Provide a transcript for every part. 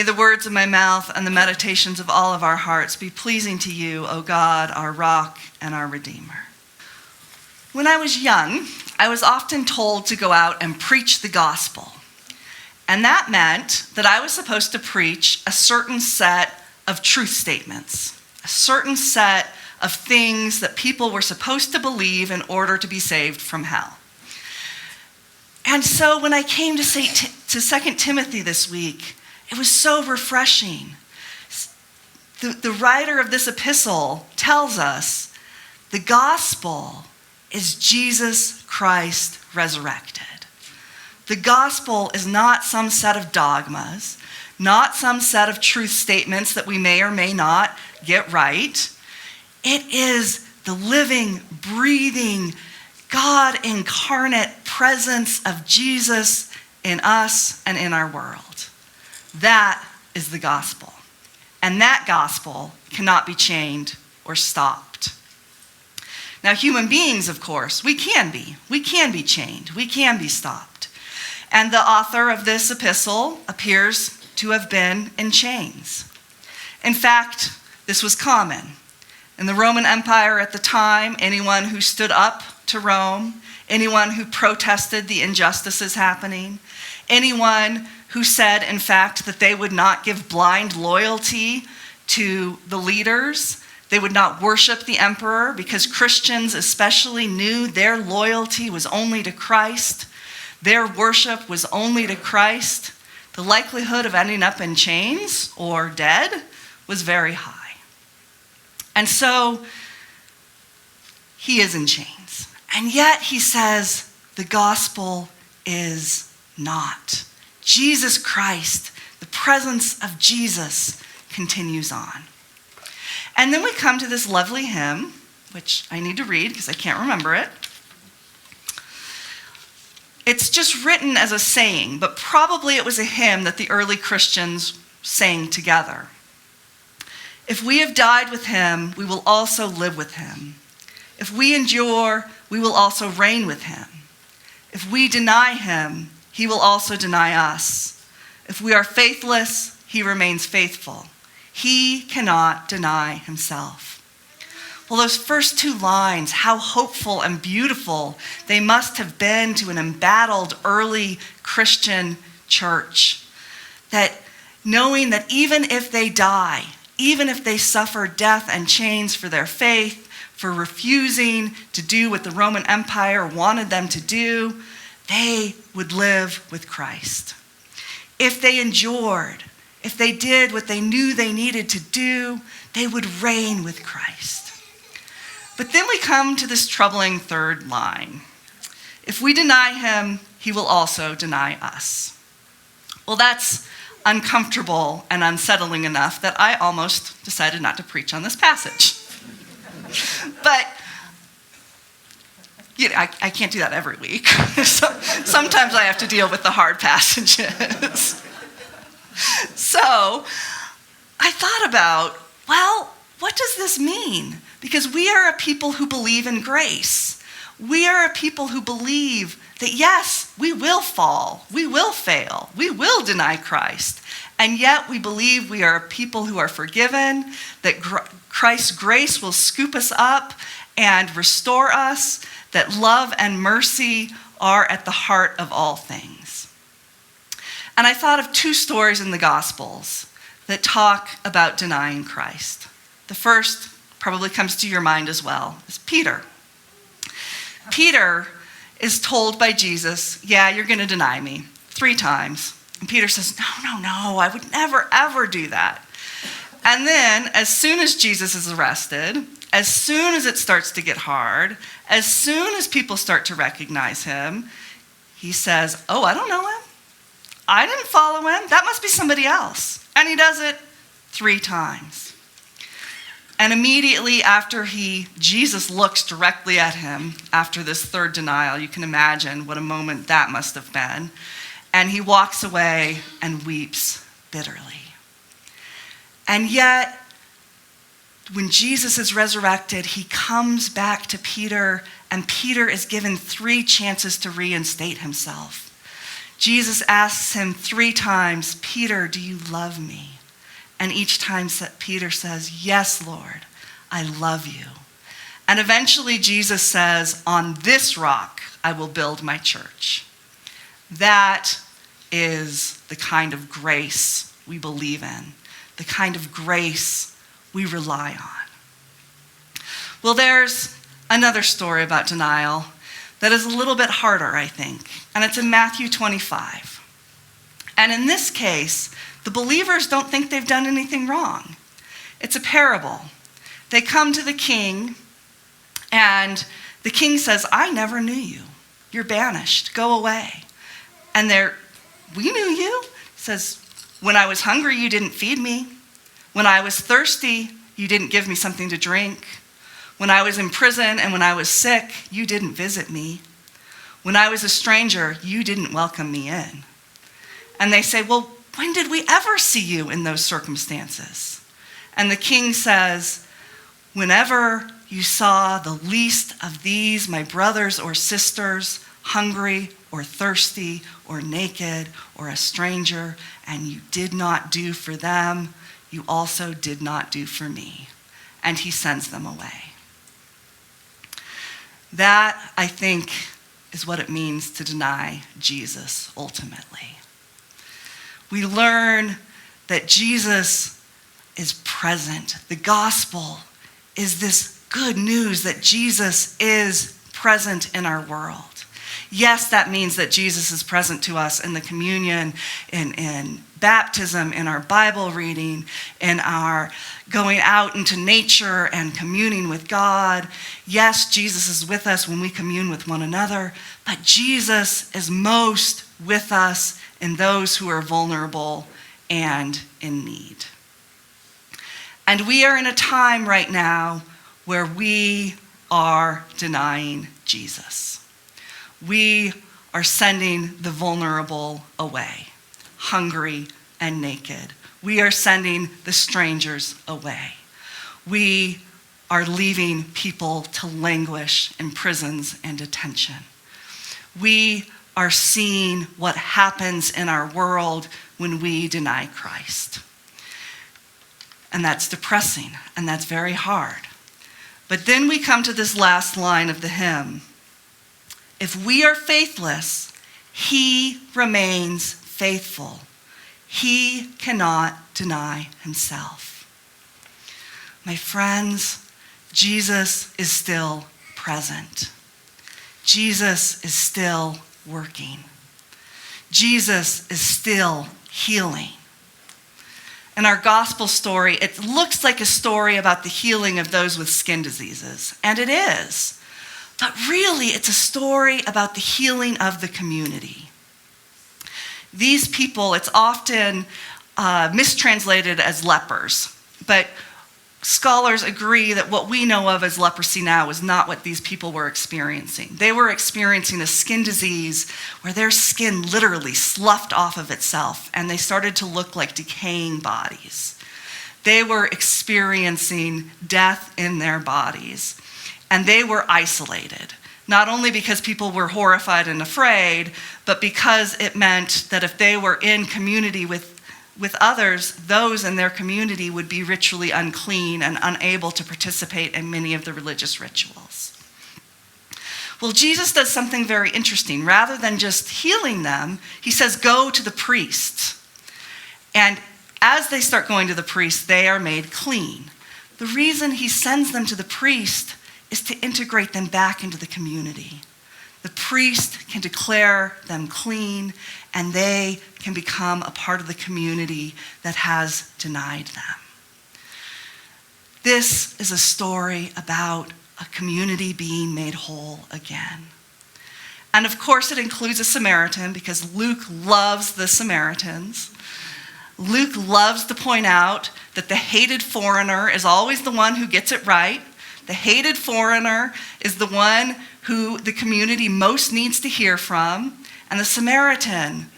May the words of my mouth and the meditations of all of our hearts be pleasing to you, O God, our rock and our Redeemer. When I was young, I was often told to go out and preach the gospel. And that meant that I was supposed to preach a certain set of truth statements, a certain set of things that people were supposed to believe in order to be saved from hell. And so when I came to 2 Timothy this week, it was so refreshing. The writer of this epistle tells us the gospel is Jesus Christ resurrected. The gospel is not some set of dogmas, not some set of truth statements that we may or may not get right. It is the living, breathing, God incarnate presence of Jesus in us and in our world. That is the gospel. And that gospel cannot be chained or stopped. Now, human beings, of course, we can be chained. We can be stopped. And the author of this epistle appears to have been in chains. In fact, this was common. In the Roman Empire at the time, anyone who stood up to Rome, anyone who protested the injustices happening, anyone who said, in fact, that they would not give blind loyalty to the leaders, they would not worship the emperor, because Christians especially knew their loyalty was only to Christ, their worship was only to Christ, the likelihood of ending up in chains or dead was very high. And so he is in chains. And yet he says the gospel is not. Jesus Christ, the presence of Jesus, continues on. And then we come to this lovely hymn, which I need to read because I can't remember it. It's just written as a saying, but probably it was a hymn that the early Christians sang together. If we have died with him, we will also live with him. If we endure, we will also reign with him. If we deny him, he will also deny us. If we are faithless, he remains faithful. He cannot deny himself. Well, those first two lines, how hopeful and beautiful they must have been to an embattled early Christian church. That knowing that even if they die, even if they suffer death and chains for their faith, for refusing to do what the Roman Empire wanted them to do, they would live with Christ. If they endured, if they did what they knew they needed to do, they would reign with Christ. But then we come to this troubling third line. If we deny him, he will also deny us. Well, that's uncomfortable and unsettling enough that I almost decided not to preach on this passage. But I can't do that every week. So, sometimes I have to deal with the hard passages. So I thought about, well, what does this mean? Because we are a people who believe in grace. We are a people who believe that, yes, we will fall, we will fail, we will deny Christ. And yet we believe we are a people who are forgiven, that Christ's grace will scoop us up and restore us, that love and mercy are at the heart of all things. And I thought of two stories in the Gospels that talk about denying Christ. The first probably comes to your mind as well, is Peter. Peter is told by Jesus, yeah, you're going to deny me 3 times. And Peter says, no, I would never, ever do that. And then as soon as Jesus is arrested, as soon as it starts to get hard, as soon as people start to recognize him, he says, oh, I don't know him. I didn't follow him. That must be somebody else. And he does it 3 times. And immediately after Jesus looks directly at him after this third denial, you can imagine what a moment that must have been. And he walks away and weeps bitterly. And yet, when Jesus is resurrected, he comes back to Peter, and Peter is given 3 chances to reinstate himself. Jesus asks him 3 times, Peter, do you love me? And each time Peter says, yes, Lord, I love you. And eventually Jesus says, on this rock I will build my church. That is the kind of grace we believe in, the kind of grace we rely on. Well, there's another story about denial that is a little bit harder, I think, and it's in Matthew 25. And in this case, the believers don't think they've done anything wrong. It's a parable. They come to the king, and the king says, I never knew you. You're banished. Go away. And we knew you. He says, when I was hungry, you didn't feed me. When I was thirsty, you didn't give me something to drink. When I was in prison and when I was sick, you didn't visit me. When I was a stranger, you didn't welcome me in. And they say, well, when did we ever see you in those circumstances? And the king says, whenever you saw the least of these, my brothers or sisters, hungry or thirsty or naked or a stranger, and you did not do for them, you also did not do for me. And he sends them away. That, I think, is what it means to deny Jesus ultimately. We learn that Jesus is present. The gospel is this good news that Jesus is present in our world. Yes, that means that Jesus is present to us in the communion, in baptism, in our Bible reading, in our going out into nature and communing with God. Yes, Jesus is with us when we commune with one another, but Jesus is most with us in those who are vulnerable and in need. And we are in a time right now where we are denying Jesus. We are sending the vulnerable away, hungry and naked. We are sending the strangers away. We are leaving people to languish in prisons and detention. We are seeing what happens in our world when we deny Christ. And that's depressing, and that's very hard. But then we come to this last line of the hymn. If we are faithless, he remains faithful. He cannot deny himself. My friends, Jesus is still present. Jesus is still working. Jesus is still healing. In our gospel story, it looks like a story about the healing of those with skin diseases, and it is. But really, it's a story about the healing of the community. These people, it's often mistranslated as lepers, but scholars agree that what we know of as leprosy now is not what these people were experiencing. They were experiencing a skin disease where their skin literally sloughed off of itself, and they started to look like decaying bodies. They were experiencing death in their bodies. And they were isolated, not only because people were horrified and afraid, but because it meant that if they were in community with others, those in their community would be ritually unclean and unable to participate in many of the religious rituals. Well, Jesus does something very interesting. Rather than just healing them, he says, go to the priest. And as they start going to the priest, they are made clean. The reason he sends them to the priest is to integrate them back into the community. The priest can declare them clean, and they can become a part of the community that has denied them. This is a story about a community being made whole again. And of course, it includes a Samaritan, because Luke loves the Samaritans. Luke loves to point out that the hated foreigner is always the one who gets it right. The hated foreigner is the one who the community most needs to hear from, and the Samaritan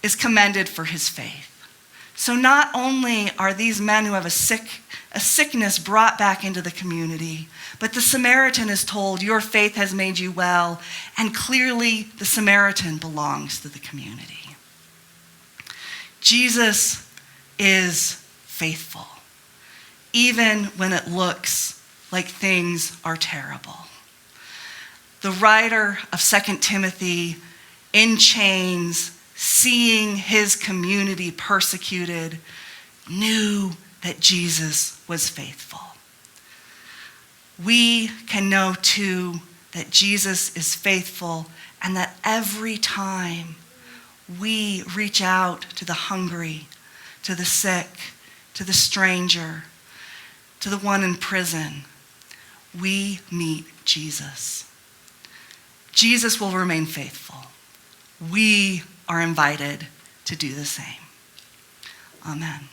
is commended for his faith. So not only are these men who have a sick a sickness brought back into the community. But the Samaritan is told, your faith has made you well, and clearly the Samaritan belongs to the community. Jesus is faithful, even when it looks like things are terrible. The writer of 2 Timothy, in chains, seeing his community persecuted, knew that Jesus was faithful. We can know too that Jesus is faithful, and that every time we reach out to the hungry, to the sick, to the stranger, to the one in prison, we meet Jesus. Jesus will remain faithful. We are invited to do the same. Amen.